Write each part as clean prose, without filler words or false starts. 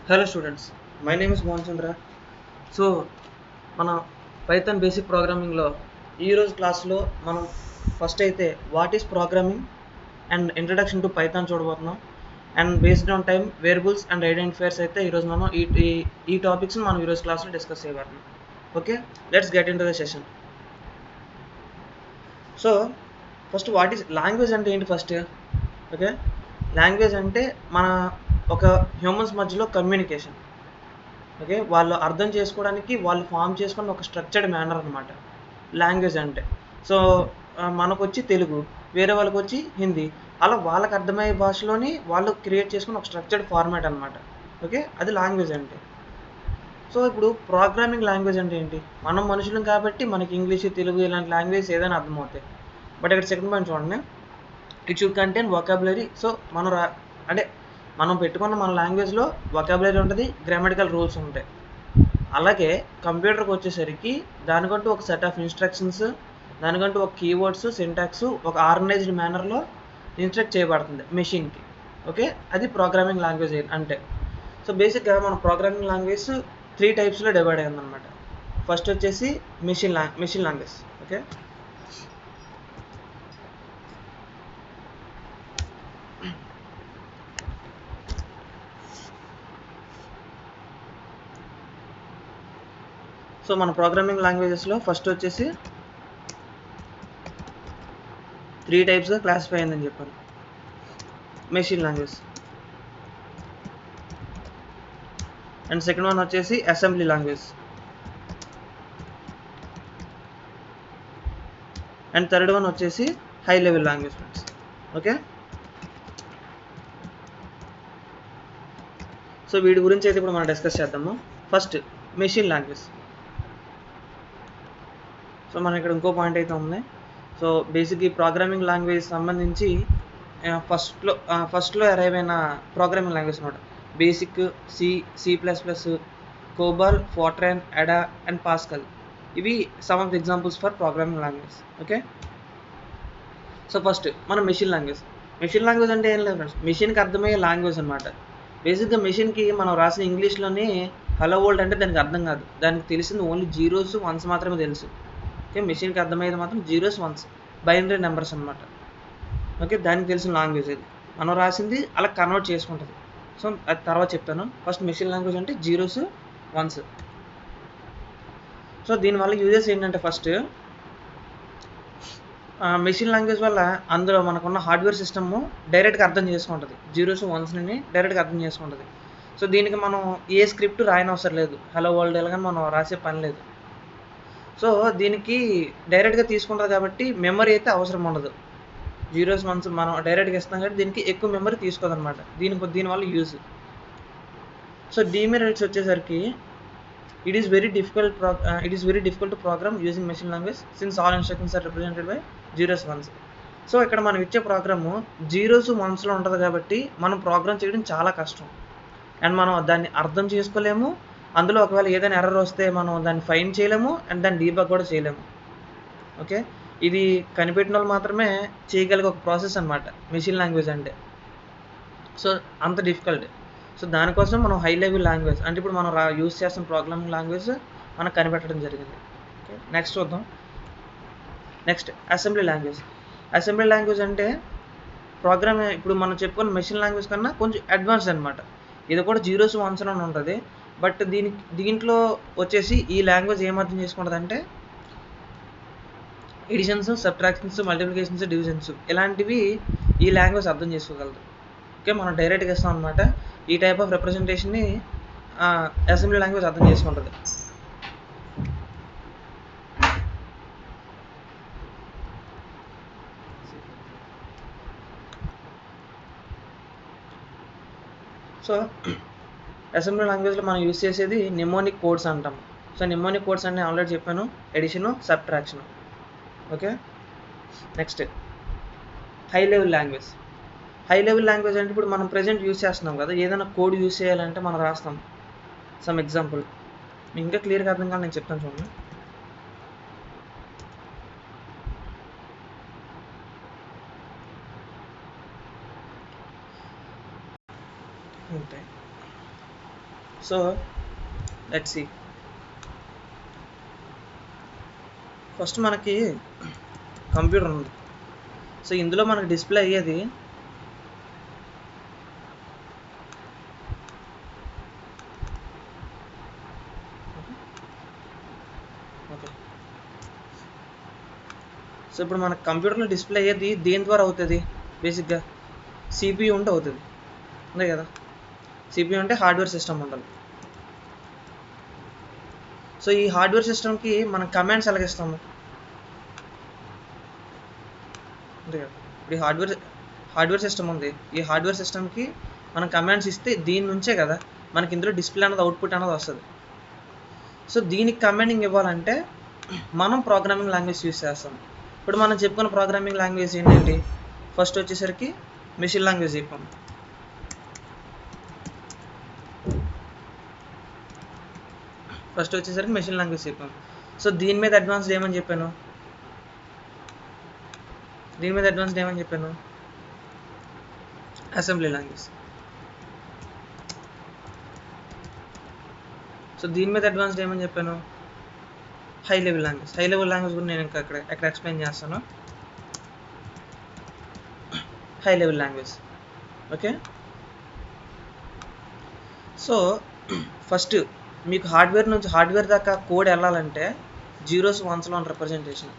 Hello students, my name is Mohan Chandra. So మన Python basic ప్రోగ్రామింగ్లో ఈరోజు క్లాస్లో మనం ఫస్ట్ అయితే what is programming and introduction to Python చూడబోతున్నాం. And based on time variables and identifiers అయితే ఈరోజు మనం ఈ టాపిక్స్ని మనం ఈరోజు క్లాస్లో డిస్కస్ చేయబోతున్నాం. Okay, let's get in to the session. So first what is language అంటే ఏంటి ఫస్ట్? ఓకే, లాంగ్వేజ్ అంటే మన ఒక హ్యూమన్స్ మధ్యలో కమ్యూనికేషన్. ఓకే, వాళ్ళు అర్థం చేసుకోవడానికి వాళ్ళు ఫామ్ చేసుకున్న ఒక స్ట్రక్చర్డ్ మేనర్ అనమాట లాంగ్వేజ్ అంటే. సో మనకు వచ్చి తెలుగు, వేరే వాళ్ళకి వచ్చి హిందీ, అలా వాళ్ళకి అర్థమయ్యే భాషలోని వాళ్ళు క్రియేట్ చేసుకున్న ఒక స్ట్రక్చర్డ్ ఫార్మాట్ అనమాట. ఓకే, అది లాంగ్వేజ్ అంటే. సో ఇప్పుడు ప్రోగ్రామింగ్ లాంగ్వేజ్ అంటే ఏంటి? మనం మనుషులం కాబట్టి మనకి ఇంగ్లీష్, తెలుగు ఇలాంటి లాంగ్వేజ్ ఏదైనా అర్థమవుతాయి. బట్ ఇక్కడ సెకండ్ పాయింట్ చూడండి, it should contain vocabulary. So మనం అంటే మనం పెట్టుకున్న మన లాంగ్వేజ్లో వొకాబులరీ ఉంటుంది, గ్రామటికల్ రూల్స్ ఉంటాయి. అలాగే కంప్యూటర్కి వచ్చేసరికి దానికంటూ ఒక సెట్ ఆఫ్ ఇన్స్ట్రక్షన్స్, దానికంటూ ఒక కీవర్డ్స్, సింటాక్స్ ఒక ఆర్గనైజ్డ్ మేనర్లో ఇన్స్ట్రక్ట్ చేయబడుతుంది మెషిన్కి. ఓకే, అది ప్రోగ్రామింగ్ లాంగ్వేజ్ అంటే. సో బేసిక్గా మన ప్రోగ్రామింగ్ లాంగ్వేజ్ 3 టైప్స్లో డివైడ్ అయిందనమాట. ఫస్ట్ వచ్చేసి మెషిన్ లాంగ్వేజ్. ఓకే, సో మన ప్రోగ్రామింగ్ లాంగ్వేజెస్లో ఫస్ట్ వచ్చేసి 3 టైప్స్గా క్లాసిఫై అయిందని చెప్పాను. Machine language, and second one వచ్చేసి assembly language, and third one వచ్చేసి high level language friends. Okay, so వీటి గురించి అయితే ఇప్పుడు మనం డిస్కస్ చేద్దాము. First machine language. సో మనం ఇక్కడ ఇంకో పాయింట్ అయితే ఉంది. సో బేసిక్గా ఈ ప్రోగ్రామింగ్ లాంగ్వేజ్ సంబంధించి ఫస్ట్లో అరైవ్ అయిన ప్రోగ్రామింగ్ లాంగ్వేజ్ అనమాట. బేసిక్, C++, కోబాల్, ఫోర్ట్రాన్, అడా అండ్ పాస్కల్. ఇవి some of the examples for programming language. Okay, so first మన మెషిన్ లాంగ్వేజ్. మెషిన్ లాంగ్వేజ్ అంటే ఏం లేదు ఫ్రెండ్స్, మెషిన్కి అర్థమయ్యే లాంగ్వేజ్ అనమాట. బేసిక్గా మెషిన్కి మనం రాసిన ఇంగ్లీష్లోనే హలో వరల్డ్ అంటే దానికి అర్థం కాదు, దానికి తెలిసింది ఓన్లీ జీరోస్, వన్స్ మాత్రమే తెలుసు. ఓకే, మెషిన్కి అర్థమయ్యేది మాత్రం జీరోస్, వన్స్, బైనరీ నెంబర్స్ అనమాట. ఓకే, దానికి తెలిసిన లాంగ్వేజ్ అది, మనం రాసింది అలా కన్వర్ట్ చేసుకుంటుంది. సో అది తర్వాత చెప్తాను. ఫస్ట్ మెషిన్ లాంగ్వేజ్ అంటే జీరోస్, వన్స్. సో దీనివల్ల యూజెస్ ఏంటంటే, ఫస్ట్ మెషిన్ లాంగ్వేజ్ వల్ల అందులో మనకున్న హార్డ్వేర్ సిస్టమ్ డైరెక్ట్గా అర్థం చేసుకుంటుంది, జీరోస్, వన్స్ని డైరెక్ట్గా అర్థం చేసుకుంటుంది. సో దీనికి మనం ఏ స్క్రిప్ట్ రాయనవసరం లేదు, హలో వరల్డ్ ఎలాగని మనం రాసే పని లేదు. సో దీనికి డైరెక్ట్గా తీసుకుంటుంది కాబట్టి మెమరీ అయితే అవసరం ఉండదు. జీరోస్, వన్స్ మనం డైరెక్ట్గా ఇస్తాం కాబట్టి దీనికి ఎక్కువ మెమరీ తీసుకోదన్నమాట. దీనివల్ల యూజ్. సో డీమెరిట్స్ వచ్చేసరికి it is very difficult to program using machine language since all instructions are represented by zeros, ones. So ఇక్కడ మనం ఇచ్చే ప్రోగ్రాము జీరోస్, వన్స్లో ఉంటుంది కాబట్టి మనం ప్రోగ్రామ్ చేయడం చాలా కష్టం. అండ్ మనం దాన్ని అర్థం చేసుకోలేము. అందులో ఒకవేళ ఏదైనా ఎర్రర్ వస్తే మనం దాన్ని ఫైండ్ చేయలేము, అండ్ దాన్ని డీబగ్ కూడా చేయలేము. ఓకే, ఇది కనిపెట్టిన వాళ్ళు మాత్రమే చేయగలిగే ఒక ప్రాసెస్ అనమాట మెషిన్ లాంగ్వేజ్ అంటే. సో అంత డిఫికల్ట్. సో దానికోసం మనం హై లెవెల్ లాంగ్వేజ్ అంటే ఇప్పుడు మనం యూజ్ చేస్తున్న ప్రోగ్రామింగ్ లాంగ్వేజ్ మనకు కనిపెట్టడం జరిగింది. ఓకే, నెక్స్ట్ చూద్దాం. Next assembly language. Assembly language అంటే ఇప్పుడు మనం చెప్పుకున్న మెషిన్ లాంగ్వేజ్ కన్నా కొంచెం అడ్వాన్స్డ్ అనమాట. ఇది కూడా జీరోస్, వన్స్ అని ఉంటుంది. బట్ దీంట్లో వచ్చేసి ఈ లాంగ్వేజ్ ఏం అర్థం చేసుకుంటుంది అంటే ఎడిషన్స్, సబ్ట్రాక్షన్స్, మల్టిప్లికేషన్స్, డివిజన్స్ ఇలాంటివి ఈ లాంగ్వేజ్ అర్థం చేసుకోగలదు. ఓకే, మనం డైరెక్ట్గా ఇస్తాం అనమాట. ఈ టైప్ ఆఫ్ రిప్రజెంటేషన్ని అసెంబ్లీ లాంగ్వేజ్ అర్థం చేసుకుంటుంది. సో అసెంబ్లీ లాంగ్వేజ్లో మనం యూజ్ చేసేది నిమోనిక్ కోడ్స్ అంటాం. సో నిమోనిక్ కోడ్స్ అంటే ఆల్రెడీ చెప్పాను, addition, subtraction. Okay, next high level language. High level language అంటే ఇప్పుడు మనం ప్రెజెంట్ యూజ్ చేస్తున్నాం కదా, ఏదైనా కోడ్ యూజ్ చేయాలంటే మనం రాస్తాం. సమ్ ఎగ్జాంపుల్ మీకు ఇంకా క్లియర్గా అర్థం కావాలి, నేను చెప్తాను చూడండి. ఉంటాయి సో లెట్స్ సీ. ఫస్ట్ మనకి కంప్యూటర్ ఉంది. సో ఇందులో మనకి డిస్ప్లే అయ్యేది ఓకే. సో ఇప్పుడు మనకు కంప్యూటర్లో డిస్ప్లే అయ్యేది దేని ద్వారా అవుతుంది? బేసిక్గా సిపియు ఉంటే అవుతుంది, అంతే కదా. సిపియు అంటే హార్డ్వేర్ సిస్టమ్ ఉండాలి. సో ఈ హార్డ్వేర్ సిస్టమ్కి మనం కమాండ్స్ ఎలాగిస్తాము? అంతే కదా. ఇప్పుడు ఈ హార్డ్వేర్ సిస్టమ్ ఉంది. ఈ హార్డ్వేర్ సిస్టమ్కి మనం కమాండ్స్ ఇస్తే దీని నుంచే కదా మనకి ఇందులో డిస్ప్లే అనేది అవుట్పుట్ అనేది వస్తుంది. సో దీనికి కమాండింగ్ ఇవ్వాలంటే మనం ప్రోగ్రామింగ్ లాంగ్వేజ్ యూస్ చేస్తాం. ఇప్పుడు మనం చెప్పుకున్న ప్రోగ్రామింగ్ లాంగ్వేజ్ ఏంటంటే ఫస్ట్ వచ్చేసరికి మెషిన్ లాంగ్వేజ్ చెప్పాము. సో దీని మీద అడ్వాన్స్డ్ ఏమని చెప్పాను? Assembly language. సో దీని మీద అడ్వాన్స్డ్ ఏమని చెప్పాను? హై లెవెల్ లాంగ్వేజ్ కూడా నేను ఇంకా ఎక్కడ ఎక్స్ప్లెయిన్ చేస్తాను. High level language. Okay. So first మీకు హార్డ్వేర్ నుంచి హార్డ్వేర్ దాకా కోడ్ వెళ్ళాలంటే జీరోస్ వన్స్లో ఉన్న రిప్రజెంటేషన్.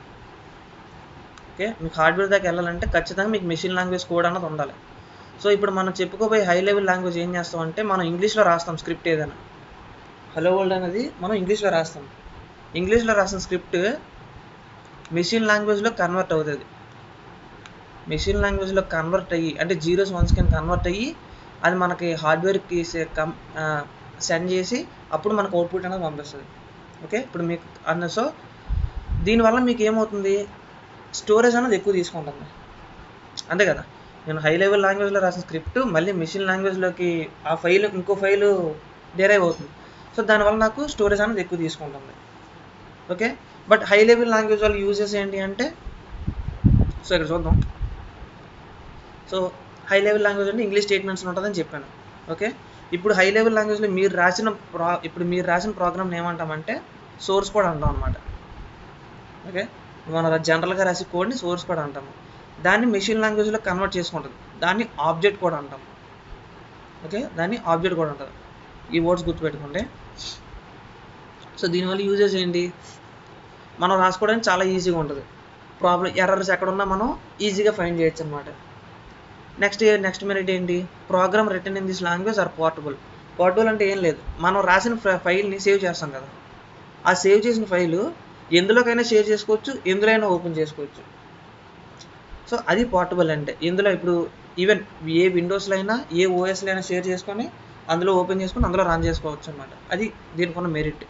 ఓకే. మీకు హార్డ్వేర్ దాకా వెళ్ళాలంటే ఖచ్చితంగా మీకు మెషిన్ లాంగ్వేజ్ కోడ్ అన్నది ఉండాలి. సో ఇప్పుడు మనం చెప్పుకోబోయే హై లెవెల్ లాంగ్వేజ్ ఏం చేస్తామంటే మనం ఇంగ్లీష్లో రాస్తాం స్క్రిప్ట్ ఏదైనా. హలో వరల్డ్ అనేది మనం ఇంగ్లీష్లో రాస్తాం. ఇంగ్లీష్లో రాసిన స్క్రిప్ట్ మెషిన్ లాంగ్వేజ్లో కన్వర్ట్ అవుతుంది. మెషిన్ లాంగ్వేజ్లో కన్వర్ట్ అయ్యి అంటే జీరోస్ వన్స్ కింద కన్వర్ట్ అయ్యి అది మనకి హార్డ్వేర్కి సెండ్ చేసి అప్పుడు మనకు అవుట్పుట్ అనేది పంపిస్తుంది. ఓకే. ఇప్పుడు మీకు సో దీనివల్ల మీకు ఏమవుతుంది? స్టోరేజ్ అనేది ఎక్కువ తీసుకుంటుంది, అంతే కదా. నేను హై లెవెల్ లాంగ్వేజ్లో రాసిన స్క్రిప్ట్ మళ్ళీ మెషిన్ లాంగ్వేజ్లోకి ఆ ఫైల్ ఇంకో ఫైలు డెరైవ్ అవుతుంది. సో దానివల్ల నాకు స్టోరేజ్ అనేది ఎక్కువ తీసుకుంటుంది. Okay. But high level language వాళ్ళ యూజెస్ ఏంటి అంటే సో ఇక్కడ చూద్దాం. సో హై లెవెల్ లాంగ్వేజ్ అంటే ఇంగ్లీష్ స్టేట్మెంట్స్ ఉంటుందని చెప్పాను. ఓకే. ఇప్పుడు హై లెవెల్ లాంగ్వేజ్లో మీరు రాసిన ప్రోగ్రామ్ని ఏమంటామంటే సోర్స్ కోడ్ అంటాం అనమాట. ఓకే. మన జనరల్గా రాసే కోడ్ని సోర్స్ కోడ్ అంటాము. దాన్ని మెషిన్ లాంగ్వేజ్లో కన్వర్ట్ చేసుకుంటుంది. దాన్ని ఆబ్జెక్ట్ కోడ్ అంటాం. ఓకే. దాన్ని ఆబ్జెక్ట్ కోడ్ అంటారు. ఈ వర్డ్స్ గుర్తుపెట్టుకోండి. సో దీనివల్ల యూజెస్ ఏంటి? మనం రాసుకోవడానికి చాలా ఈజీగా ఉంటుంది. ఎర్రర్స్ ఎక్కడున్నా మనం ఈజీగా ఫైండ్ చేయొచ్చు అనమాట. నెక్స్ట్ మెరిట్ ఏంటి? Program written in this language are portable. Portable అంటే ఏం లేదు, మనం రాసిన ఫైల్ని సేవ్ చేస్తాం కదా, ఆ సేవ్ చేసిన ఫైలు ఎందులోకైనా షేర్ చేసుకోవచ్చు, ఎందులోనైనా ఓపెన్ చేసుకోవచ్చు. సో అది పోర్టబుల్ అంటే. ఇందులో ఇప్పుడు ఈవెన్ ఏ విండోస్లో అయినా ఏ ఓఎస్లో అయినా షేర్ చేసుకొని అందులో ఓపెన్ చేసుకొని అందులో రన్ చేసుకోవచ్చు అనమాట. అది దీనికి ఉన్న మెరిట్.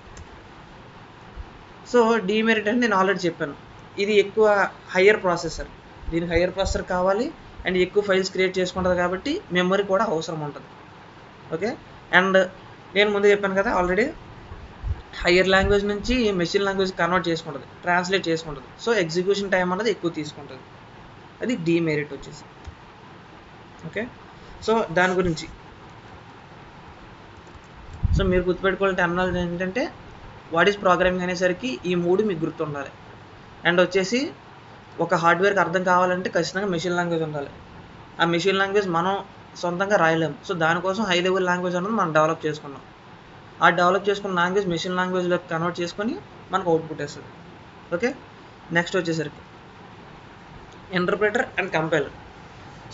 సో డీమెరిట్ అని నేను ఆల్రెడీ చెప్పాను. ఇది ఎక్కువ హయ్యర్ ప్రాసెసర్, దీనికి హయ్యర్ ప్రాసెసర్ కావాలి అండ్ ఎక్కువ ఫైల్స్ క్రియేట్ చేసుకుంటుంది కాబట్టి మెమరీ కూడా అవసరం ఉంటుంది. ఓకే. అండ్ నేను ముందు చెప్పాను కదా ఆల్రెడీ, హయ్యర్ లాంగ్వేజ్ నుంచి మెషిన్ లాంగ్వేజ్ కన్వర్ట్ చేసుకుంటుంది, ట్రాన్స్లేట్ చేసుకుంటుంది. సో ఎగ్జిక్యూషన్ టైం అనేది ఎక్కువ తీసుకుంటుంది. అది డీమెరిట్ వచ్చేసి. ఓకే. సో దాని గురించి సో మీరు గుర్తుపెట్టుకోవాలంటే అన్నది ఏంటంటే వాట్ ఈస్ ప్రోగ్రామింగ్ అనేసరికి ఈ మూడు మీకు గుర్తుండాలి. అండ్ వచ్చేసి ఒక హార్డ్వేర్కి అర్థం కావాలంటే ఖచ్చితంగా మెషిన్ లాంగ్వేజ్ ఉండాలి. ఆ మెషిన్ లాంగ్వేజ్ మనం సొంతంగా రాయలేము. సో దానికోసం హై లెవెల్ లాంగ్వేజ్ అనేది మనం డెవలప్ చేసుకున్నాం. ఆ డెవలప్ చేసుకున్న లాంగ్వేజ్ మెషిన్ లాంగ్వేజ్లోకి కన్వర్ట్ చేసుకొని మనకు అవుట్పుట్ వస్తుంది. ఓకే. నెక్స్ట్ వచ్చేసరికి ఇంటర్ప్రిటర్ అండ్ కంపైలర్.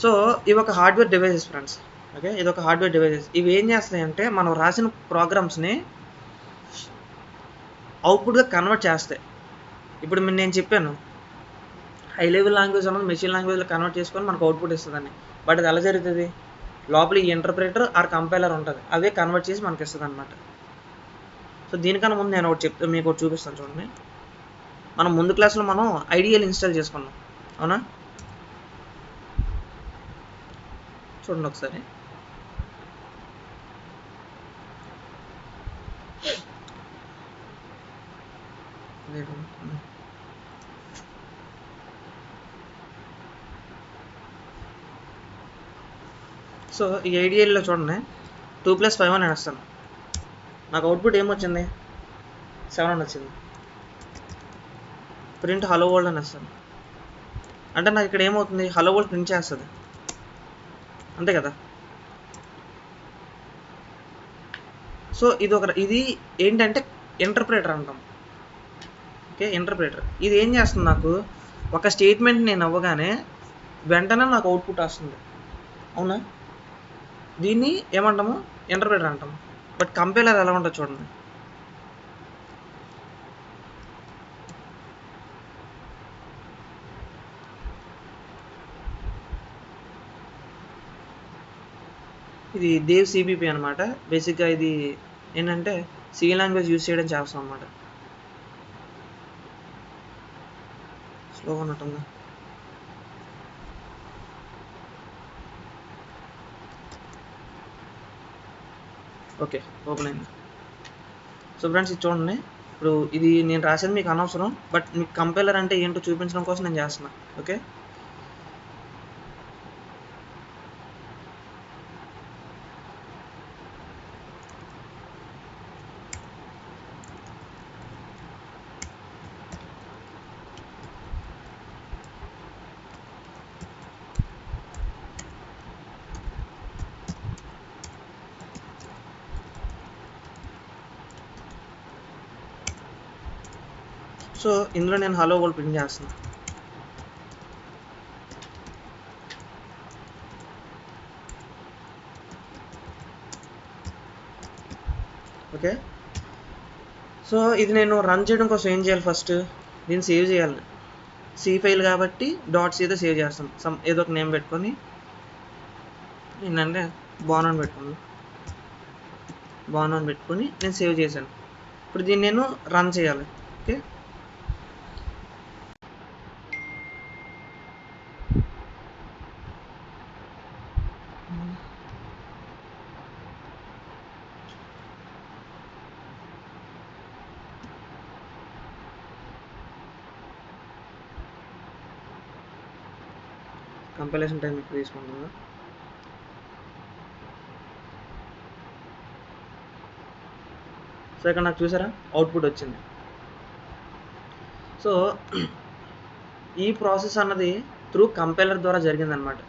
సో ఇవి ఒక హార్డ్వేర్ డివైజెస్ ఫ్రెండ్స్. ఓకే. ఇది ఒక హార్డ్వేర్ డివైజెస్. ఇవి ఏం చేస్తాయంటే మనం రాసిన ప్రోగ్రామ్స్ని అవుట్పుట్గా కన్వర్ట్ చేస్తాయి. ఇప్పుడు నేను చెప్పాను హై లెవెల్ లాంగ్వేజ్ అన్నది మెషిన్ లాంగ్వేజ్లో కన్వర్ట్ చేసుకొని మనకు అవుట్పుట్ ఇస్తుందని. బట్ అది ఎలా జరుగుతుంది? లోపల ఈ ఇంటర్ప్రిటర్ ఆర్ కంపైలర్ ఉంటుంది, అవే కన్వర్ట్ చేసి మనకి ఇస్తుంది అనమాట. సో దీనికన్నా ముందు నేను మీకు ఒకటి చూపిస్తాను చూడండి. మనం ముందు క్లాస్లో మనం ఐడిఎల్ ఇన్స్టాల్ చేసుకున్నాం, అవునా? చూడండి ఒకసారి. సో ఈ ఐడిఎల్లో చూడండి 2+5 అని వేస్తాను. నాకు అవుట్పుట్ ఏమొచ్చింది, 7 అని వచ్చింది. ప్రింట్ హలో వరల్డ్ అని వస్తుంది. అంటే నాకు ఇక్కడ ఏమవుతుంది, హలో వరల్డ్ ప్రింట్ చేస్తుంది, అంతే కదా. సో ఇది ఏంటంటే ఇంటర్ప్రిటర్ అంటాం. ఓకే, ఇంటర్ప్రిటర్ ఇది ఏం చేస్తుంది, నాకు ఒక స్టేట్మెంట్ నేను అవ్వగానే వెంటనే నాకు అవుట్పుట్ వస్తుంది, అవునా. దీన్ని ఏమంటాము, ఇంటర్ప్రిటర్ అంటాము. బట్ కంపైలర్ ఎలా ఉంటుంది చూడండి. ఇది దేవ్ సిబిపి అనమాట. బేసిక్గా ఇది ఏంటంటే సి లాంగ్వేజ్ యూజ్ చేయడం చేస్తాం అనమాట. స్లోగా ఉన్నట్టుందా. ఓకే, ఓపెన్ అయింది. సో ఫ్రెండ్స్ ఇది చూడండి. ఇప్పుడు ఇది నేను రాసేది మీకు అనవసరం, బట్ మీకు కంపైలర్ అంటే ఏంటో చూపించడం కోసం నేను చేస్తున్నా. ఓకే, సో ఇందులో నేను హలో వరల్డ్ ప్రింట్ చేస్తున్నాను. ఓకే, సో ఇది నేను రన్ చేయడం కోసం ఏం చేయాలి, ఫస్ట్ దీన్ని సేవ్ చేయాలి. సి ఫైల్ కాబట్టి డాట్ సితో సేవ్ చేస్తాం. ఏదో ఒక నేమ్ పెట్టుకొని ఏంటంటే బాన్ అని పెట్టుకొని నేను సేవ్ చేశాను. ఇప్పుడు దీన్ని నేను రన్ చేయాలి. ఓకే, కంపైలేషన్ టైం ఎక్కువ తీసుకుంటుందా. సో ఇక్కడ నాకు చూసారా అవుట్పుట్ వచ్చింది. సో ఈ ప్రాసెస్ అన్నది త్రూ కంపైలర్ ద్వారా జరిగిందనమాట.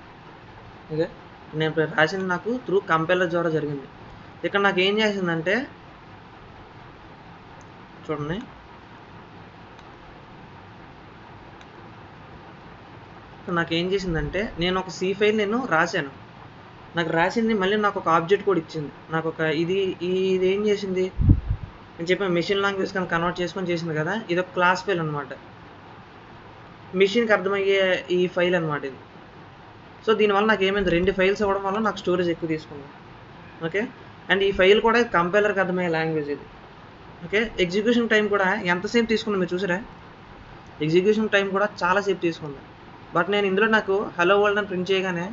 ఓకే, నేను రాసింది నాకు త్రూ కంపైలర్ ద్వారా జరిగింది. ఇక్కడ నాకు ఏం చేసిందంటే చూడండి, ఇక్కడ నాకు ఏం చేసిందంటే నేను ఒక సి ఫైల్ నేను రాశాను. నాకు రాసింది మళ్ళీ నాకు ఒక ఆబ్జెక్ట్ కూడా ఇచ్చింది. నాకు ఒక ఇది ఏం చేసింది, నేను చెప్పాను మెషిన్ లాంగ్వేజ్ కానీ కన్వర్ట్ చేసుకొని చేసింది కదా. ఇది ఒక క్లాస్ ఫైల్ అనమాట, మెషిన్కి అర్థమయ్యే ఈ ఫైల్ అనమాట ఇది. సో దీనివల్ల నాకు ఏమైంది, 2 ఫైల్స్ అవ్వడం వల్ల నాకు స్టోరేజ్ ఎక్కువ తీసుకుంది. ఓకే, అండ్ ఈ ఫైల్ కూడా కంపైలర్కి అర్థమయ్యే లాంగ్వేజ్ ఇది. ఓకే, ఎగ్జిక్యూషన్ టైం కూడా ఎంతసేపు తీసుకుంది మీరు చూసారా, ఎగ్జిక్యూషన్ టైం కూడా చాలాసేపు తీసుకుంది. బట్ నేను ఇందులో నాకు హలో వరల్డ్ అని ప్రింట్ చేయగానే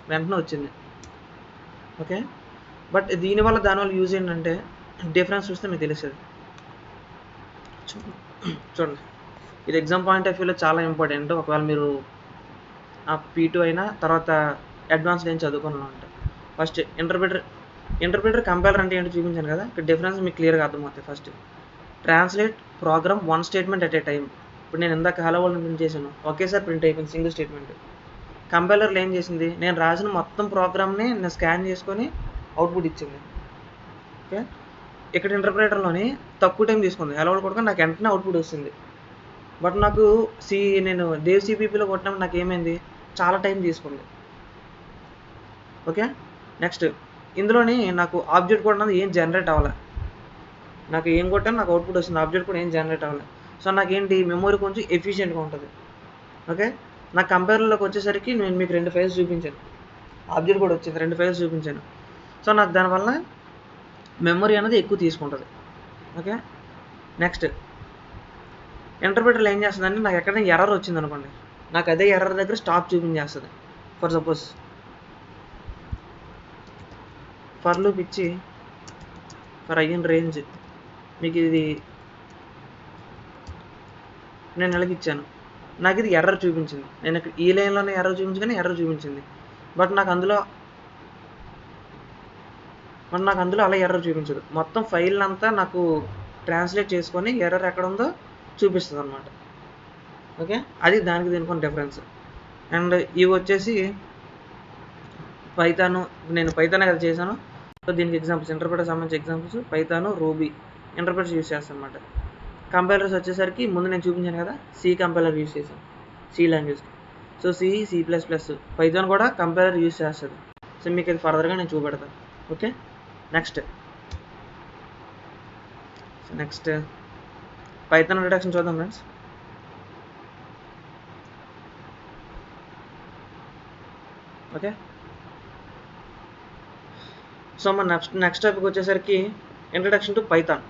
వెంటనే వచ్చింది. ఓకే, బట్ దీనివల్ల దానివల్ల యూజ్ ఏంటంటే డిఫరెన్స్ చూస్తే మీకు తెలుస్తుంది. చూడండి, ఇది ఎగ్జామ్ పాయింట్ ఆఫ్ వ్యూలో చాలా ఇంపార్టెంట్. ఒకవేళ మీరు ఆ P2 అయినా తర్వాత అడ్వాన్స్డ్ ఏం చదువుకున్నాను అంటే ఫస్ట్ ఇంటర్ప్రిటర్ కంపైలర్ అంటే ఏంటో చూపించాను కదా. ఇక్కడ డిఫరెన్స్ మీకు క్లియర్గా అర్థమవుతుంది. First translate program 1 statement at a time. ఇప్పుడు నేను ఇందాక హలో వరల్డ్ ప్రింట్ చేశాను, ఒకేసారి ప్రింట్ అయిపోయింది సింగిల్ స్టేట్మెంట్. కంపైలర్లో ఏం చేసింది, నేను రాసిన మొత్తం ప్రోగ్రామ్ని నేను స్కాన్ చేసుకొని అవుట్పుట్ ఇచ్చింది. ఓకే, ఇక్కడ ఇంటర్ప్రిటర్లోని తక్కువ టైం తీసుకుంది. హలో వరల్డ్ కొట్టుకొని నాకు వెంటనే అవుట్పుట్ వస్తుంది. బట్ నాకు నేను దేవ్ సిపిపిలో కొట్టినప్పుడు నాకు ఏమైంది, చాలా టైం తీసుకుంది. ఓకే, నెక్స్ట్ ఇందులోని నాకు ఆబ్జెక్ట్ కూడా ఏం జనరేట్ అవ్వాలి. నాకు ఏం కొట్టాను నాకు అవుట్పుట్ వస్తుంది, ఆబ్జెక్ట్ కూడా ఏం జనరేట్ అవ్వాలి. సో నాకేంటి మెమొరీ కొంచెం ఎఫిషియెంట్గా ఉంటుంది. ఓకే, నా కంపైలర్లోకి వచ్చేసరికి నేను మీకు 2 ఫైల్స్ చూపించాను, ఆబ్జెక్ట్ కూడా వచ్చింది, 2 ఫైల్స్ చూపించాను. సో నాకు దానివల్ల మెమొరీ అనేది ఎక్కువ తీసుకుంటుంది. ఓకే, నెక్స్ట్ ఇంటర్ప్రిటర్లో ఏం చేస్తుందంటే నాకు ఎక్కడైనా ఎర్రర్ వచ్చింది అనుకోండి, నాకు అదే ఎర్రర్ దగ్గర స్టాప్ చూపించేస్తుంది. ఫర్ సపోజ్ ఫర్ లూప్ ఇచ్చి ఫర్ ఐఎన్ రేంజ్ మీకు ఇది నేను ఎలాగిచ్చాను, నాకు ఇది ఎర్రర్ చూపించింది. నేను ఇక్కడ ఈ లైన్లోనే ఎర్రర్ చూపించగానే ఎర్రర్ చూపించింది. బట్ నాకు అందులో మరి నాకు అందులో అలా ఎర్రర్ చూపించదు. మొత్తం ఫైల్ అంతా నాకు ట్రాన్స్లేట్ చేసుకొని ఎర్రర్ ఎక్కడ ఉందో చూపిస్తుంది అనమాట. ఓకే, అది దానికి దీనికి డిఫరెన్స్. అండ్ ఇవి వచ్చేసి పైథాను, నేను పైథానే కదా చేశాను. సో దీనికి ఎగ్జాంపుల్స్, ఇంటర్ప్రిటర్ సంబంధించి examples Python, ruby interpreters use చేస్తాను అనమాట. కంపైలర్స్ వచ్చేసరికి ముందు నేను చూపించాను కదా, సి కంపైలర్ యూస్ చేశాను సి లాంగ్వేజ్కి. సో C++, పైథాన్ కూడా కంపైలర్ యూస్ చేస్తుంది. సో మీకు ఇది ఫర్దర్గా నేను చూపెడతాను. ఓకే, నెక్స్ట్ పైథాన్ ఇంట్రడక్షన్ చూద్దాం ఫ్రెండ్స్. ఓకే, సో మన నెక్స్ట్ టాపిక్ వచ్చేసరికి ఇంట్రడక్షన్ టు పైథాన్.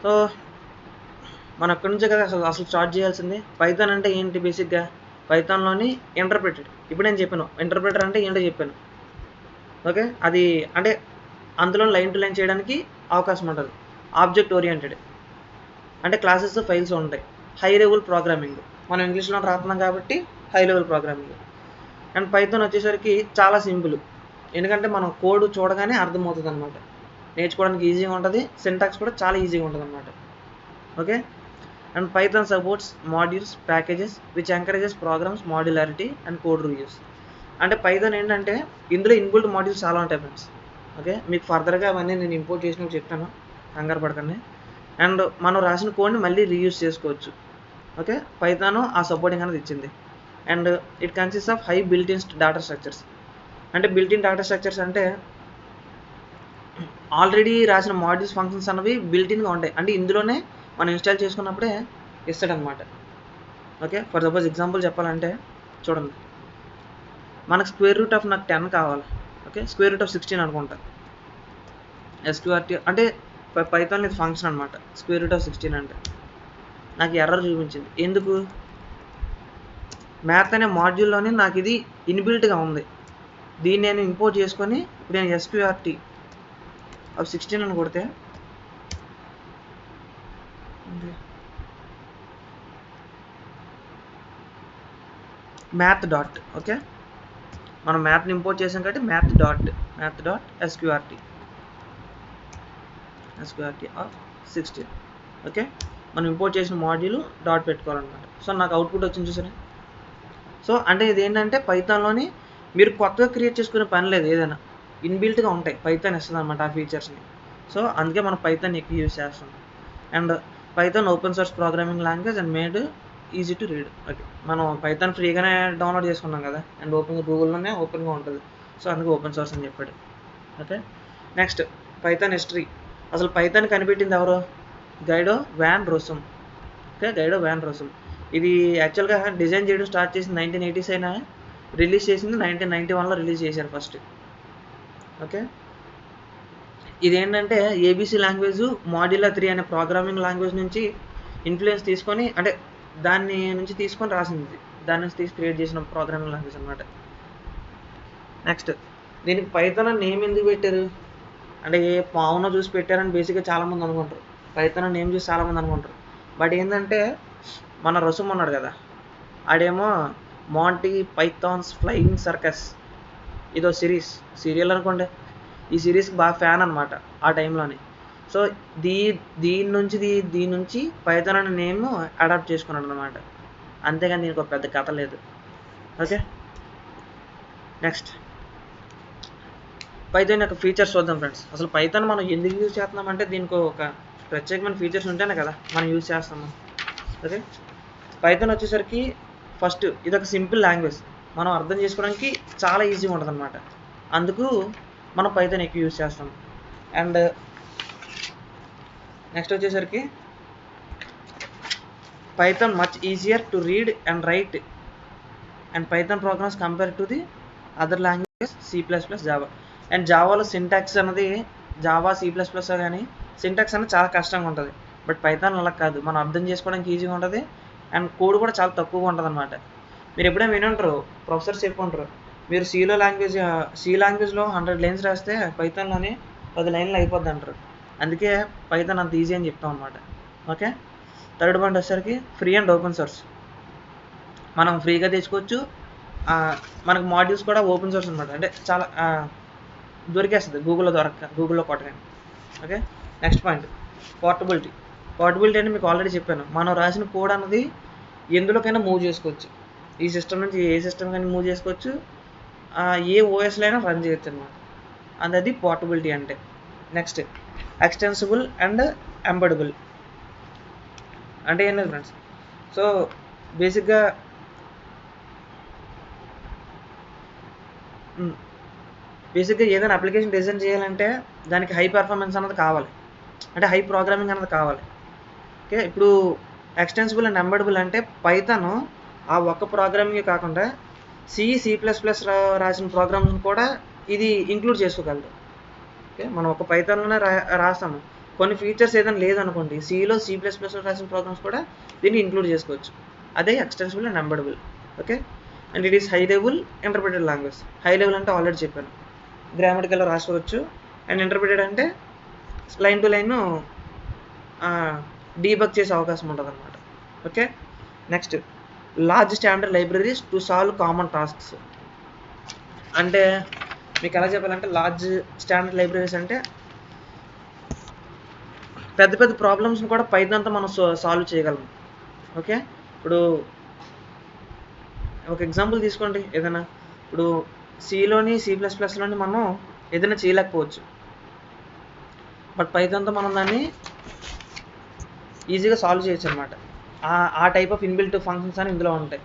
సో మనం అక్కడి నుంచే కదా అసలు స్టార్ట్ చేయాల్సింది. పైథాన్ అంటే ఏంటి? బేసిక్గా పైథాన్లోని ఇంటర్ప్రిటెడ్. ఇప్పుడు నేను చెప్పాను ఇంటర్ప్రిటర్ అంటే ఏంటో చెప్పాను. ఓకే, అది అంటే అందులో లైన్ టు లైన్ చేయడానికి అవకాశం ఉంటుంది. ఆబ్జెక్ట్ ఓరియంటెడ్ అంటే క్లాసెస్ ఫైల్స్ ఉంటాయి. హై లెవెల్ ప్రోగ్రామింగ్, మనం ఇంగ్లీష్లో రాస్తున్నాం కాబట్టి high level programming. And Python వచ్చేసరికి చాలా సింపుల్, ఎందుకంటే మనం కోడ్ చూడగానే అర్థమవుతుంది అనమాట. నేర్చుకోవడానికి ఈజీగా ఉంటుంది, సింటాక్స్ కూడా చాలా ఈజీగా ఉంటుంది అనమాట. Okay, and Python supports modules packages which encourages programs modularity and code reviews. అంటే పైథాన్ ఏంటంటే ఇందులో ఇన్బుల్ట్ మాడ్యూల్స్ చాలా ఉంటాయి ఫ్రెండ్స్. ఓకే, మీకు ఫర్దర్గా అవన్నీ నేను ఇంపోర్ట్ చేసినప్పుడు చెప్తాను, కంగారు పడకండి. అండ్ మనం రాసిన కోడ్ని మళ్ళీ రీయూజ్ చేసుకోవచ్చు. ఓకే, పైథాన్ ఆ సపోర్టింగ్ అనేది ఇచ్చింది. And it consist of high built in data structures. అంటే బిల్ట్ ఇన్ డేటా స్ట్రక్చర్స్ అంటే ఆల్రెడీ రాసిన మాడ్యూల్స్ ఫంక్షన్స్ అన్నవి బిల్ట్ ఇన్గా ఉంటాయి. అంటే ఇందులోనే మనం ఇన్స్టాల్ చేసుకున్నప్పుడే ఇస్తాడనమాట. ఓకే, ఫర్ సపోజ్ ఎగ్జాంపుల్ చెప్పాలంటే చూడండి, మనకు స్క్వేర్ రూట్ ఆఫ్ నాకు 10 కావాలి. ఓకే, స్క్వేర్ రూట్ ఆఫ్ 16 అనుకుంటా. SQRT అంటే పైథాన్ ఇది ఫంక్షన్ అనమాట. స్క్వేర్ రూట్ ఆఫ్ 16 అంటే నాకు ఎర్రర్ చూపించింది. ఎందుకు? మ్యాథ్ అనే మాడ్యూల్లోనే నాకు ఇది ఇన్బిల్ట్గా ఉంది. దీన్ని నేను ఇంపోర్ట్ చేసుకొని ఇప్పుడు నేను SQRT ఆఫ్ 16 అని కొడితే మ్యాథ్ డాట్, ఓకే, మనం మ్యాథ్ని ఇంపోర్ట్ చేసాం కాబట్టి math dot SQRT of 16. Okay, మనం ఇంపోర్ట్ చేసిన మాడ్యూల్ డాట్ పెట్టుకోవాలన్నమాట. సో నాకు అవుట్పుట్ వచ్చింది చూసారా. సో అంటే ఇది ఏంటంటే పైథాన్లోని మీరు కొత్తగా క్రియేట్ చేసుకునే పని లేదు, ఏదైనా ఇన్బిల్ట్గా ఉంటాయి. పైథాన్ ఇస్తుంది అనమాట ఆ ఫీచర్స్ని. సో అందుకే మనం పైథాన్ ఎక్కువ యూజ్ చేస్తాం. And Python open source programming language and made easy to read. Okay, మనం పైథాన్ ఫ్రీగానే డౌన్లోడ్ చేసుకున్నాం కదా, అండ్ గూగుల్లోనే ఓపెన్గా ఉంటుంది. సో అందుకే ఓపెన్ సోర్స్ అని చెప్పాడు. Okay, next Python history. అసలు పైథాన్ కనిపెట్టింది ఎవరు? Guido van Rossum. Okay, Guido van Rossum. ఇది యాక్చువల్గా డిజైన్ చేయడం స్టార్ట్ చేసింది 1980s అయినా రిలీజ్ చేసింది 1991లో రిలీజ్ చేశారు ఫస్ట్. ఓకే, ఇదేంటంటే ABC లాంగ్వేజ్ మాడ్యులా 3 అనే ప్రోగ్రామింగ్ లాంగ్వేజ్ నుంచి ఇన్ఫ్లుయెన్స్ తీసుకొని, అంటే దాన్ని నుంచి తీసుకొని రాసింది, దాని నుంచి తీసి క్రియేట్ చేసిన ప్రోగ్రామింగ్ లాంగ్వేజ్ అనమాట. నెక్స్ట్ దీనికి పైథాన్ అని నేమ్ ఎందుకు పెట్టారు అంటే పావున చూసి పెట్టారని బేసిక్గా చాలామంది అనుకుంటారు. పైథాన్ నేమ్ చూసి చాలామంది అనుకుంటారు. బట్ ఏంటంటే మన రసుమ్ ఉన్నాడు కదా, ఆడేమో మాంటీ పైథాన్స్ ఫ్లయింగ్ సర్కస్, ఇదో సీరియల్ అనుకోండి. ఈ సిరీస్కి బాగా ఫ్యాన్ అనమాట ఆ టైంలోని. సో దీని నుంచి పైథాన్ అనే నేమ్ అడాప్ట్ చేసుకున్నాడు అనమాట. అంతేగాని దీనికి ఒక పెద్ద కథ లేదు. ఓకే, నెక్స్ట్ పైథాన్ యొక్క ఫీచర్స్ చూద్దాం ఫ్రెండ్స్. అసలు పైథాన్ మనం ఎందుకు యూజ్ చేస్తున్నామంటే దీనికి ఒక ప్రత్యేకమైన ఫీచర్స్ ఉంటేనే కదా మనం యూజ్ చేస్తాము. ఓకే, పైథాన్ వచ్చేసరికి ఫస్ట్ ఇదొక సింపుల్ లాంగ్వేజ్, మనం అర్థం చేసుకోవడానికి చాలా ఈజీగా ఉంటుంది అనమాట. అందుకు మనం పైథాన్ ఎక్కువ యూజ్ చేస్తాం. అండ్ నెక్స్ట్ వచ్చేసరికి Python much easier to read and write and Python programs compare to the other language C++, Java. అండ్ జావాలో సింటాక్స్ అన్నది జావా C++ కానీ సింటాక్స్ అనేది చాలా కష్టంగా ఉంటుంది. బట్ పైథాన్ అలా కాదు, మనం అర్థం చేసుకోవడానికి ఈజీగా ఉంటుంది. అండ్ కోడ్ కూడా చాలా తక్కువగా ఉంటుంది అనమాట. మీరు ఎప్పుడైనా వినుంటారు, ప్రొఫెసర్స్ చెప్పుకుంటారు, మీరు సి లాంగ్వేజ్లో 100 లైన్స్ రాస్తే పైథాన్లోని 10 లైన్లు అయిపోద్ది అంటారు. అందుకే పైథాన్ అంత ఈజీ అని చెప్తాం అనమాట. ఓకే, థర్డ్ పాయింట్ వచ్చేసరికి ఫ్రీ అండ్ ఓపెన్ సోర్స్. మనం ఫ్రీగా తెచ్చుకోవచ్చు. మనకు మాడ్యూల్స్ కూడా ఓపెన్ సోర్స్ అనమాట. అంటే చాలా దొరికేస్తుంది గూగుల్లో కొట్టగానే. Okay, next point portability. Portability అంటే మీకు ఆల్రెడీ చెప్పాను, మనం రాసిన కోడ్ అన్నది ఎందులోకైనా మూవ్ చేసుకోవచ్చు. ఈ సిస్టమ్ నుంచి ఏ సిస్టమ్ కానీ మూవ్ చేసుకోవచ్చు, ఏ ఓఎస్లో అయినా రన్ చేయొచ్చు అనమాట. అది పోర్టబిలిటీ అంటే. నెక్స్ట్ ఎక్స్టెన్సిబుల్ అండ్ ఎంబెడబుల్ అంటే ఏం లేదు ఫ్రెండ్స్. సో బేసిక్గా ఏదైనా అప్లికేషన్ డిజైన్ చేయాలంటే దానికి హై పర్ఫార్మెన్స్ అన్నది కావాలి, అంటే హై ప్రోగ్రామింగ్ అన్నది కావాలి. ఓకే, ఇప్పుడు ఎక్స్టెన్సిబుల్ అండ్ ఎంబెడబుల్ అంటే పైథాన్ ఆ ఒక్క ప్రోగ్రామింగే కాకుండా C++ రాసిన ప్రోగ్రామ్స్ కూడా ఇది ఇంక్లూడ్ చేసుకోగలదు. ఓకే, మనం ఒక పైథాన్లోనే రాస్తాము, కొన్ని ఫీచర్స్ ఏదైనా లేదనుకోండి, C++లో రాసిన ప్రోగ్రామ్స్ కూడా దీన్ని ఇంక్లూడ్ చేసుకోవచ్చు. అదే extensible and embeddable. Okay, and it is high level interpreted language. High level అంటే ఆల్రెడీ చెప్పాను, గ్రామటికల్లో రాసుకోవచ్చు. అండ్ ఇంటర్ప్రిటెడ్ అంటే లైన్ టు లైన్ డీబగ్ చేసే అవకాశం ఉంటుంది అనమాట. Okay, next large standard libraries to solve common tasks. అంటే మీకు ఎలా చెప్పాలంటే, లార్జ్ స్టాండర్డ్ లైబ్రరీస్ అంటే పెద్ద పెద్ద ప్రాబ్లమ్స్ని కూడా పైథాన్తో మనం సాల్వ్ చేయగలం. ఓకే, ఇప్పుడు ఒక ఎగ్జాంపుల్ తీసుకోండి ఏదైనా. ఇప్పుడు C++లోని మనం ఏదైనా చేయలేకపోవచ్చు, బట్ పైథాన్తో మనం దాన్ని ఈజీగా సాల్వ్ చేయొచ్చు అనమాట. ఆ టైప్ ఆఫ్ ఇన్బిల్ట్ ఫంక్షన్స్ అని ఇందులో ఉంటాయి.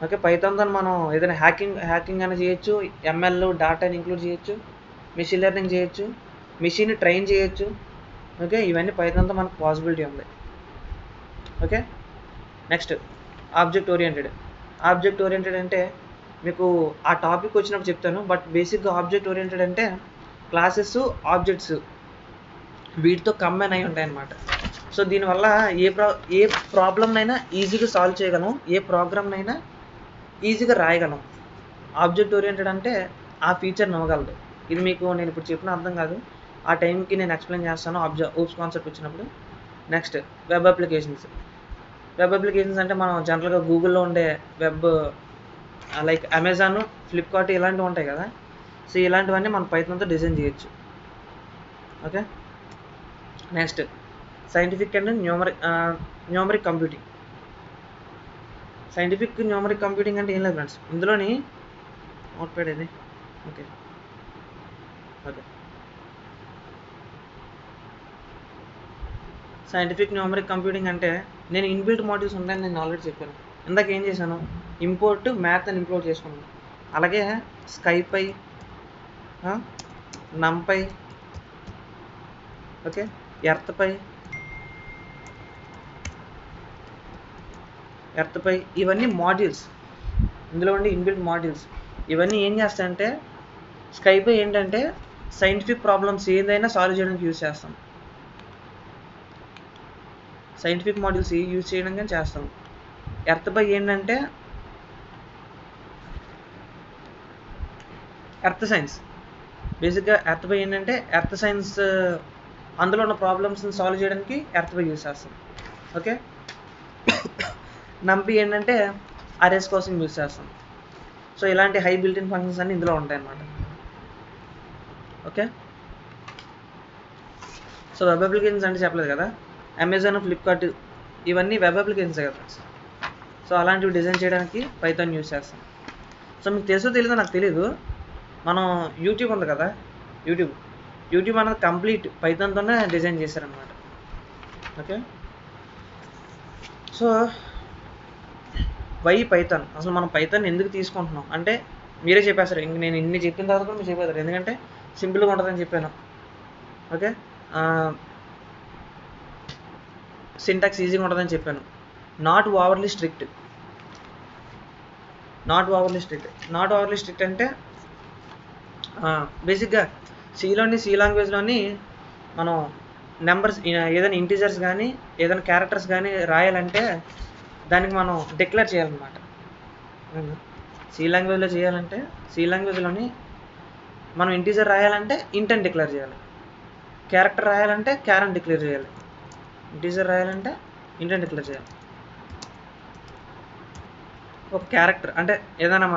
ఓకే, పైథాన్తో మనం ఏదైనా హ్యాకింగ్ అని చేయొచ్చు, ML డేటాని ఇంక్లూడ్ చేయొచ్చు, మెషిన్ లెర్నింగ్ చేయొచ్చు, మెషిన్ని ట్రైన్ చేయొచ్చు. ఓకే, ఇవన్నీ పైథాన్తో మనకు పాసిబిలిటీ ఉంది. ఓకే, నెక్స్ట్ ఆబ్జెక్ట్ ఓరియంటెడ్ అంటే మీకు ఆ టాపిక్ వచ్చినప్పుడు చెప్తాను, బట్ బేసిక్గా ఆబ్జెక్ట్ ఓరియంటెడ్ అంటే క్లాసెస్, ఆబ్జెక్ట్స్ వీటితో కంబైన్ అయి ఉంటాయన్నమాట. సో దీనివల్ల ఏ ప్రాబ్లమ్నైనా ఈజీగా సాల్వ్ చేయగలం, ఏ ప్రోగ్రామ్నైనా ఈజీగా రాయగలం. ఆబ్జెక్ట్ ఓరియంటెడ్ అంటే ఆ ఫీచర్ని ఇవ్వగలదు. ఇది మీకు నేను ఇప్పుడు చెప్పిన అర్థం కాదు, ఆ టైంకి నేను ఎక్స్ప్లెయిన్ చేస్తాను ఓప్స్ కాన్సెప్ట్ వచ్చినప్పుడు. నెక్స్ట్ వెబ్ అప్లికేషన్స్ అంటే మనం జనరల్గా గూగుల్లో ఉండే వెబ్ లైక్ అమెజాన్, ఫ్లిప్కార్ట్ ఇలాంటివి ఉంటాయి కదా. సో ఇలాంటివన్నీ మనం పైథాన్తో డిజైన్ చేయొచ్చు. Okay, next scientific and numeric computing. Scientific numeric computing అంటే ఏం లేదు ఫ్రెండ్స్, ఇందులోని నోట్ప్యాడ్ ఇది. ఓకే, సైంటిఫిక్ న్యూమరిక్ కంప్యూటింగ్ అంటే నేను ఇన్బిల్ట్ మాడ్యూల్స్ ఉంటాయని నేను ఆల్రెడీ చెప్పాను. ఇందాక ఏం చేశాను, ఇంపోర్ట్ మ్యాథ్ అని ఇంపోర్ట్ చేసుకున్నాను. అలాగే స్కైపై, నంపై, ఓకే, ఎర్త్పై ఇవన్నీ మాడ్యూల్స్, ఇందులో ఉండే ఇన్బిల్ట్ మాడ్యూల్స్. ఇవన్నీ ఏం చేస్తాయంటే, స్కైపై ఏంటంటే సైంటిఫిక్ ప్రాబ్లమ్స్ ఏదైనా సాల్వ్ చేయడానికి యూజ్ చేస్తాం. సైంటిఫిక్ మాడ్యూల్స్ యూజ్ చేయడానికి చేస్తాం. ఎర్త్పై ఏంటంటే ఎర్త్ సైన్స్. బేసిక్గా ఎర్త్పై ఏంటంటే ఎర్త్ సైన్స్, అందులో ఉన్న ప్రాబ్లమ్స్ని సాల్వ్ చేయడానికి ఎర్త్పై యూజ్ చేస్తాం. ఓకే, నంపి ఏంటంటే అరేస్ కోసం యూజ్ చేస్తాం. సో ఇలాంటి హై బిల్ట్-ఇన్ ఫంక్షన్స్ అన్నీ ఇందులో ఉంటాయి అన్నమాట. ఓకే, సో వెబ్ అప్లికేషన్స్ అంటే చెప్పలేదు కదా, అమెజాన్, ఫ్లిప్కార్ట్ ఇవన్నీ వెబ్ అప్లికేషన్స్ కదా. సో అలాంటివి డిజైన్ చేయడానికి పైథాన్ యూజ్ చేస్తాం. సో మీకు తెలుసో తెలీదో నాకు తెలీదు, మనం యూట్యూబ్ ఉంది కదా, యూట్యూబ్ అనేది కంప్లీట్ పైథాన్తోనే డిజైన్ చేశారనమాట. ఓకే, సో వై పైథాన్, అసలు మనం పైథాన్ ఎందుకు తీసుకుంటున్నాం అంటే మీరే చెప్పేస్తారు. ఇంక నేను ఇన్ని చెప్పిన తర్వాత కూడా మీరు చెప్పేస్తారు, ఎందుకంటే సింపుల్గా ఉంటుందని చెప్పాను. ఓకే, సింటాక్స్ ఈజీగా ఉంటుందని చెప్పాను. నాట్ ఓవర్లీ స్ట్రిక్ట్ అంటే బేసిక్గా సి లాంగ్వేజ్లోని మనం నెంబర్స్ ఏదైనా ఇంటీజర్స్ కానీ ఏదైనా క్యారెక్టర్స్ కానీ రాయాలంటే దానికి మనం డిక్లేర్ చేయాలన్నమాట. సి లాంగ్వేజ్లోని మనం ఇంటీజర్ రాయాలంటే ఇంట్ అని డిక్లేర్ చేయాలి, క్యారెక్టర్ రాయాలంటే క్యార్ అని డిక్లేర్ చేయాలి, ఇంటీజర్ రాయాలంటే ఇంట్ అని డిక్లేర్ చేయాలి. ఒక క్యారెక్టర్ అంటే ఏదైనా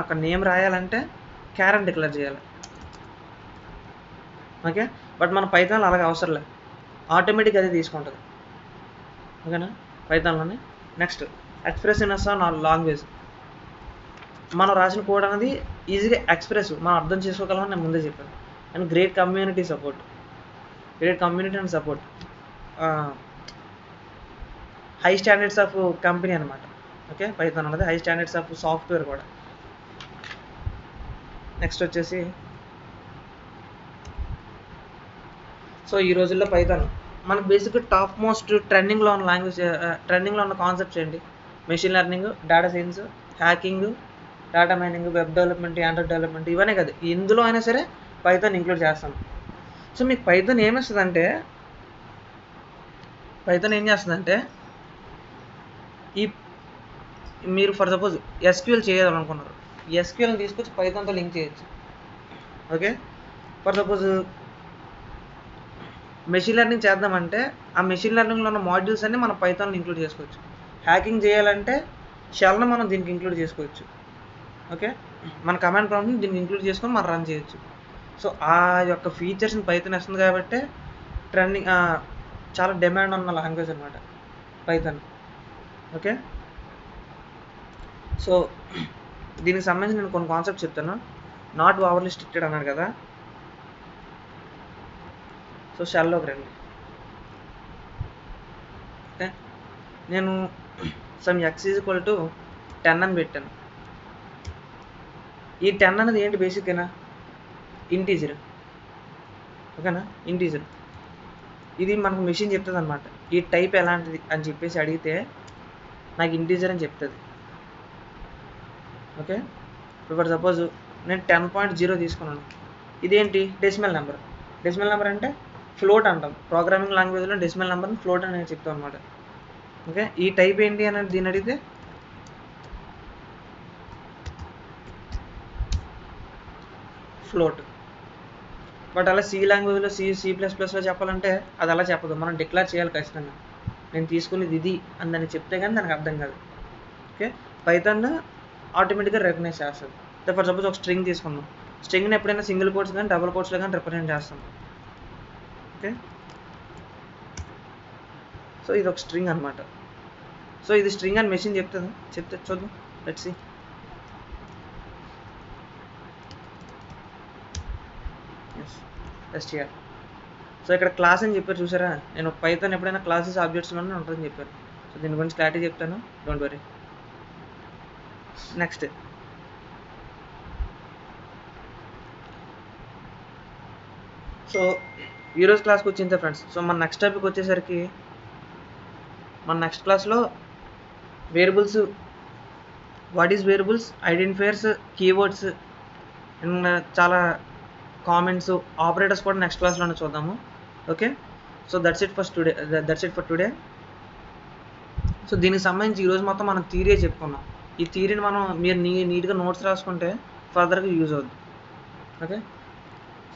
ఒక నేమ్ రాయాలంటే క్యార్ అని డిక్లేర్ చేయాలి. ఓకే. బట్ మన పైథాన్లో అలాగే అవసరం లేదు, ఆటోమేటిక్ అదే తీసుకుంటుంది. ఓకేనా పైథాన్లోనే. Next expressiveness of language. మనం రాసిన కోడ్ అనేది ఈజీగా ఎక్స్ప్రెసివ్, మనం అర్థం చేసుకోగలమని నేను ముందే చెప్పాను. And great community support, great community and support, high standards of company అనమాట. ఓకే, పైథాన్ అనేది హై స్టాండర్డ్స్ ఆఫ్ సాఫ్ట్వేర్ కూడా. నెక్స్ట్ వచ్చేసి సో ఈ రోజుల్లో పైథాన్ మనకు బేసిక్గా టాప్ మోస్ట్ ట్రెండింగ్లో ఉన్న లాంగ్వేజ్, ట్రెండింగ్లో ఉన్న కాన్సెప్ట్స్ ఏంటి? Machine learning, data science, hacking, data mining, web development, Android development, ఇవన్నీ కదా, ఇందులో అయినా సరే పైథాన్ ఇంక్లూడ్ చేస్తాం. సో మీకు పైథాన్ ఏమేస్తుందంటే, పైథాన్ ఏం చేస్తుందంటే, ఈ మీరు ఫర్ సపోజ్ ఎస్క్యూఎల్ చేయాలనుకున్నారు, ఎస్క్యూఎల్ని తీసుకొచ్చి పైథాన్తో లింక్ చేయొచ్చు. Okay, for suppose machine learning చేద్దామంటే ఆ మెషిన్ లెర్నింగ్లో ఉన్న మాడ్యూల్స్ అన్ని మనం పైథాన్లో ఇంక్లూడ్ చేసుకోవచ్చు. హ్యాకింగ్ చేయాలంటే షెల్ను మనం దీనికి ఇంక్లూడ్ చేసుకోవచ్చు. ఓకే, మన కమాండ్ ప్రాంప్ట్ని దీనికి ఇంక్లూడ్ చేసుకొని మనం రన్ చేయొచ్చు. సో ఆ యొక్క ఫీచర్స్ని పైథాన్ వస్తుంది కాబట్టి ట్రెండింగ్, చాలా డిమాండ్ ఉన్న లాంగ్వేజ్ అనమాట పైథాన్. ఓకే, సో దీనికి సంబంధించి నేను కొన్ని కాన్సెప్ట్స్ చెప్తాను. నాట్ ఓవర్లీ స్ట్రిక్టెడ్ అన్నాడు కదా, సో షెల్లోకి రండి. ఓకే, నేను some X is equal to 10 అని పెట్టాను. ఈ 10 అనేది ఏంటి? బేసిక్గా ఇంటీజర్. ఓకేనా, ఇంటీజర్. ఇది మనకు మెషిన్ చెప్తుంది అనమాట, ఈ టైప్ ఎలాంటిది అని చెప్పేసి అడిగితే నాకు ఇంటీజర్ అని చెప్తుంది. ఓకే, ఇప్పుడు ఫర్ సపోజ్ నేను 10.0 తీసుకున్నాను, ఇదేంటి? Decimal number. డెసిమల్ నెంబర్ అంటే ఫ్లోట్ అంటాం, ప్రోగ్రామింగ్ లాంగ్వేజ్లో డెసిమల్ నెంబర్ని ఫ్లోట్ అని చెప్తాం అనమాట. ఓకే, ఈ టైప్ ఏంటి అని దీన్ని అడిగితే ఫ్లోట్. బట్ అలా సి లాంగ్వేజ్లో C++లో చెప్పాలంటే అది అలా చెప్పదు, మనం డిక్లేర్ చేయాలి ఖచ్చితంగా, నేను తీసుకునేది ఇది అని దాన్ని చెప్తే కానీ దానికి అర్థం కాదు. ఓకే, పైథాన్ ఆటోమేటిక్గా రికగ్నైజ్ చేస్తుంది. ఫర్ సపోజ్ ఒక స్ట్రింగ్ తీసుకున్నాం, స్ట్రింగ్ని ఎప్పుడైనా సింగిల్ కోట్స్ కానీ డబుల్ కోట్స్లో కానీ రిప్రజెంట్ చేస్తాం. ఓకే, సో ఇది ఒక స్ట్రింగ్ అనమాట. సో ఇది స్ట్రింగ్ అని మెషిన్ చెప్తే చూద్దాం, లెట్స్ సీ. STR. సో ఇక్కడ క్లాస్ అని చెప్పారు చూసారా, నేను పైథాన్ ఎప్పుడైనా క్లాసెస్ ఆబ్జెక్ట్స్లోనే ఉంటుందని చెప్పారు. సో దీని గురించి క్లారిటీ చెప్తాను, డోంట్ వరీ. నెక్స్ట్ సో ఈరోజు క్లాస్కి వచ్చింది ఫ్రెండ్స్. సో మన నెక్స్ట్ టాపిక్ వచ్చేసరికి, మన నెక్స్ట్ క్లాస్లో variables, what is variables, identifiers, keywords and చాలా కామెంట్స్, ఆపరేటర్స్ కూడా నెక్స్ట్ క్లాస్లోనే చూద్దాము. Okay, so that's it for today. So దీనికి సంబంధించి ఈరోజు మొత్తం మనం థియరీ చెప్పుకున్నాం. ఈ థియరీని మీరు నీట్గా నోట్స్ రాసుకుంటే ఫర్దర్గా యూజ్ అవుద్ది. Okay,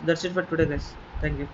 that's it for today guys, thank you.